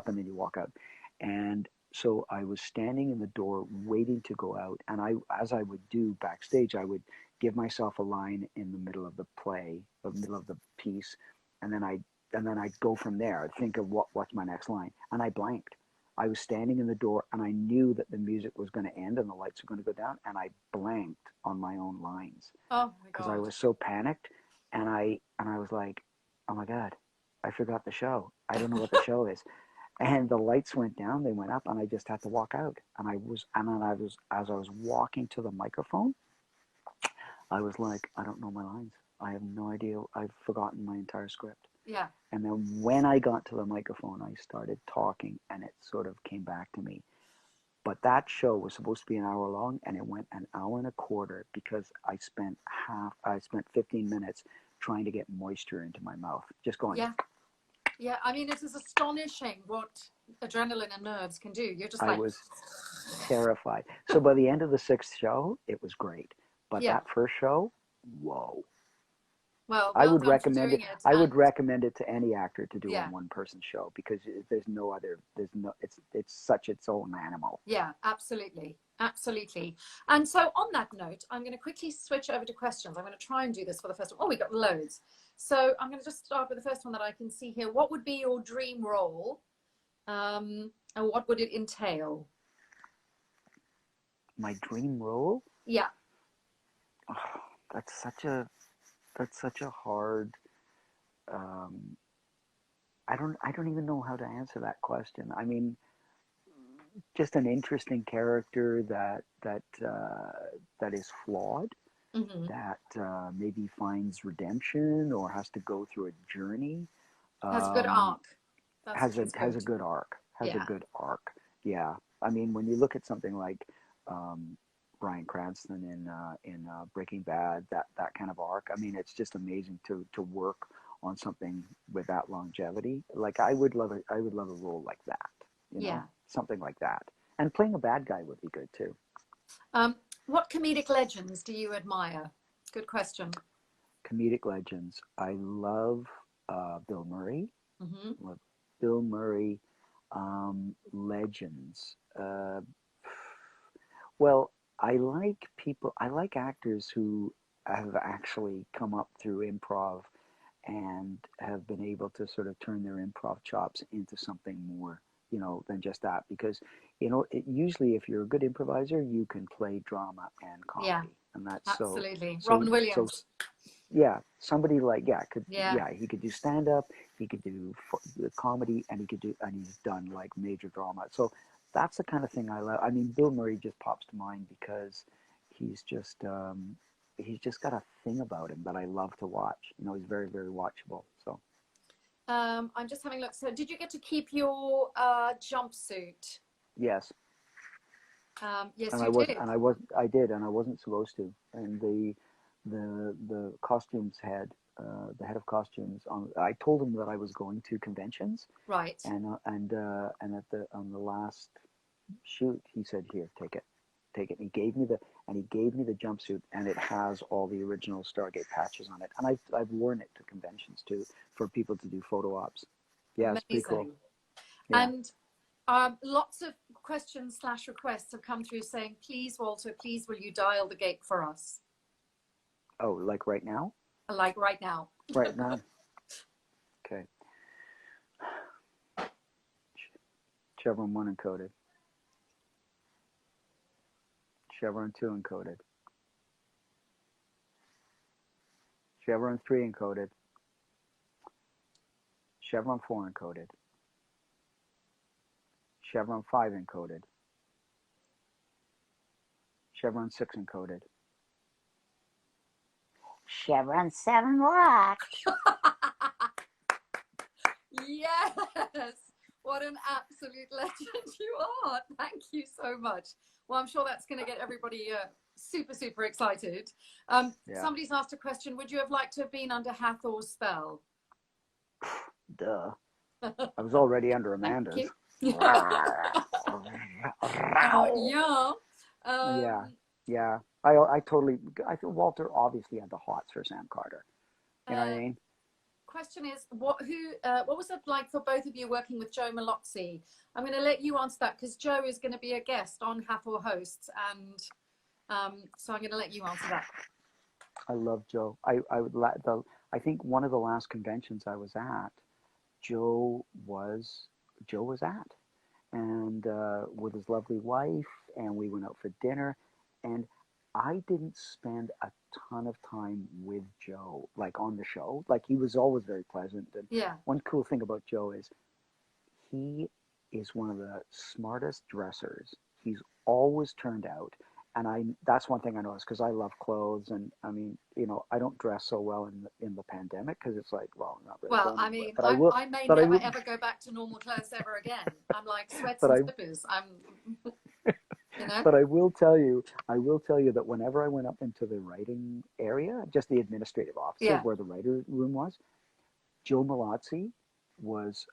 and then you walk out. And so I was standing in the door waiting to go out. And as I would do backstage, I would give myself a line in the middle of the play, or middle of the piece, and then I'd go from there. I'd think of what's my next line. And I blanked. I was standing in the door, and I knew that the music was going to end and the lights were going to go down, and I blanked on my own lines. Oh my God. Because I was so panicked, and I was like, oh my God, I forgot the show. I don't know what the show is. And the lights went down, they went up, and I just had to walk out. And as I was walking to the microphone, I was like, I don't know my lines. I have no idea. I've forgotten my entire script. Yeah. And then when I got to the microphone, I started talking, and it sort of came back to me. But that show was supposed to be an hour long, and it went an hour and a quarter because I spent 15 minutes trying to get moisture into my mouth, just going. Yeah. Yeah. I mean, it is astonishing what adrenaline and nerves can do. You're just I was terrified. So by the end of the 6th show, it was great. But that first show, whoa. Well, I would recommend it. I would recommend it to any actor to do a one-person show, because there's no other. It's such its own animal. Yeah, absolutely, absolutely. And so on that note, I'm going to quickly switch over to questions. I'm going to try and do this for the first one. Oh, we got loads. So I'm going to just start with the first one that I can see here. What would be your dream role, and what would it entail? My dream role? Yeah. Oh, that's such a hard. I don't even know how to answer that question. I mean, just an interesting character that is flawed, Mm-hmm. that maybe finds redemption or has to go through a journey. Has a good arc. Has a good arc. Has a good arc. Yeah. I mean, when you look at something like Bryan Cranston in Breaking Bad, that kind of arc. I mean, it's just amazing to work on something with that longevity. Like, I would love a role like that. You know, something like that. And playing a bad guy would be good too. What comedic legends do you admire? Good question. Comedic legends. I love Bill Murray. Mm-hmm. Love Bill Murray. Legends. Well, I like actors who have actually come up through improv and have been able to sort of turn their improv chops into something more, you know, than just that. Because, you know, usually if you're a good improviser, you can play drama and comedy. Yeah, and that's absolutely. Robin Williams. Yeah, somebody like he could do stand up, he could do comedy, and he's done like major drama. So that's the kind of thing I love. I mean, Bill Murray just pops to mind because he's just got a thing about him that I love to watch. You know, he's very, very watchable. So I'm just having a look. So did you get to keep your jumpsuit? yes. Yes, and you did. I did, and I wasn't supposed to. And the costumes head, the head of costumes, I told him that I was going to conventions. Right. And on the last shoot, he said, "Here, take it." And he gave me the jumpsuit, and it has all the original Stargate patches on it. And I've worn it to conventions too, for people to do photo ops. Yeah, amazing. it's pretty cool. Yeah. And Lots of questions / requests have come through saying, please, Walter, please, will you dial the gate for us? Oh, like right now? Like right now. Right now. Okay. Chevron 1 encoded. Chevron 2 encoded. Chevron 3 encoded. Chevron 4 encoded. Chevron 5 encoded. Chevron 6 encoded. Chevron 7 locked. Yes! What an absolute legend you are. Thank you so much. Well, I'm sure that's going to get everybody super, super excited. Yeah. Somebody's asked a question. Would you have liked to have been under Hathor's spell? Duh. I was already under Amanda's. Yeah. Yeah. I totally, I think Walter obviously had the hots for Sam Carter. You know what I mean? Question is, what was it like for both of you working with Joe Merlotte? I'm going to let you answer that because Joe is going to be a guest on Hathor Hosts, and so I'm going to let you answer that. I love Joe. I think one of the last conventions I was at, Joe was at, and with his lovely wife, and we went out for dinner, and I didn't spend a ton of time with Joe, like on the show. Like he was always very pleasant. And yeah. One cool thing about Joe is he is one of the smartest dressers. He's always turned out. And that's one thing I noticed because I love clothes. And I mean, you know, I don't dress so well in the pandemic because it's like, well, not really. Well, I mean, I may never ever go back to normal clothes ever again. I'm like sweats and slippers. You know? But I will tell you that whenever I went up into the writing area, just the administrative offices where the writer room was, Joe Merlotte was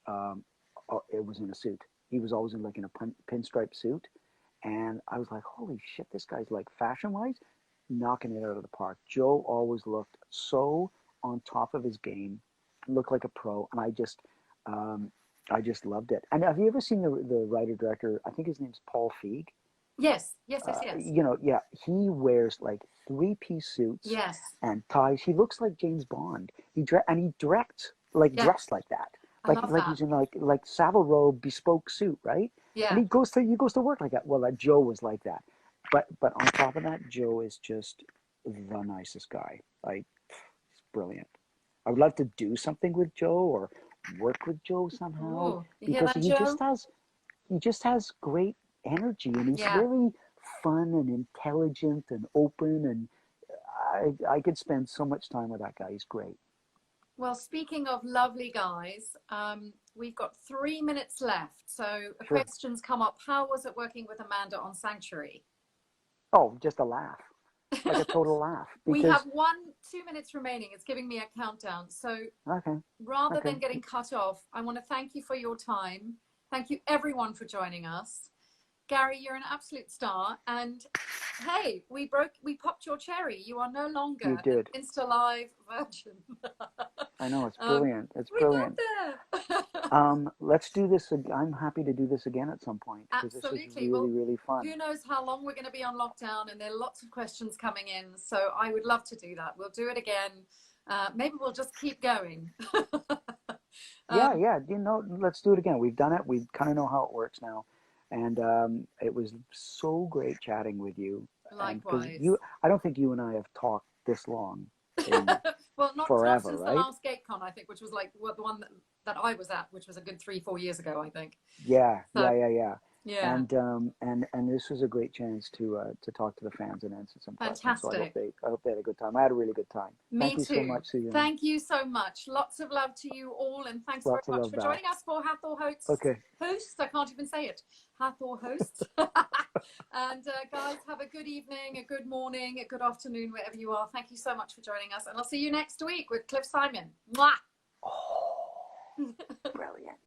it was in a suit. He was always in like in a pinstripe suit, and I was like, holy shit, this guy's like fashion-wise knocking it out of the park. Joe always looked so on top of his game, looked like a pro, and I just loved it. And have you ever seen the writer-director? I think his name's Paul Feig. Yes. You know, yeah, he wears like 3-piece suits and ties. He looks like James Bond. He directs like dressed like that. Like he's in like Savile Row bespoke suit, right? Yeah. And he goes to work like that. Well, Joe was like that. But on top of that, Joe is just the nicest guy. Like he's brilliant. I would love to do something with Joe or work with Joe somehow. Ooh, because he just has great energy, and he's very fun and intelligent and open, and I could spend so much time with that guy. He's great. Well, speaking of lovely guys, we've got 3 minutes left, so a question's come up. How was it working with Amanda on Sanctuary? Oh, just a laugh, like a total laugh. We have 2 minutes remaining. It's giving me a countdown, so rather than getting cut off, I want to thank you for your time. Thank you everyone for joining us. Gary, you're an absolute star, and hey, we popped your cherry. You are no longer an Insta Live virgin. I know, it's brilliant. It's brilliant. Let's do this. I'm happy to do this again at some point. Absolutely. This is really, really fun. Who knows how long we're going to be on lockdown, and there are lots of questions coming in. So I would love to do that. We'll do it again. Maybe we'll just keep going. Yeah. You know, let's do it again. We've done it. We kind of know how it works now. And it was so great chatting with you. Likewise. I don't think you and I have talked this long. Well, not forever, since right? the last GateCon, I think, which was like the one that I was at, which was a good 3-4 years ago, I think. Yeah. Yeah. And this was a great chance to talk to the fans and answer some questions. Fantastic. So I hope they had a good time. I had a really good time. Me too. Thank you so much, Susan. Thank you so much. Lots of love to you all, and thanks very much for joining us for Hathor Hosts. Okay. Hosts, I can't even say it. Hathor Hosts. And guys, have a good evening, a good morning, a good afternoon, wherever you are. Thank you so much for joining us, and I'll see you next week with Cliff Simon. Mwah! Oh, brilliant.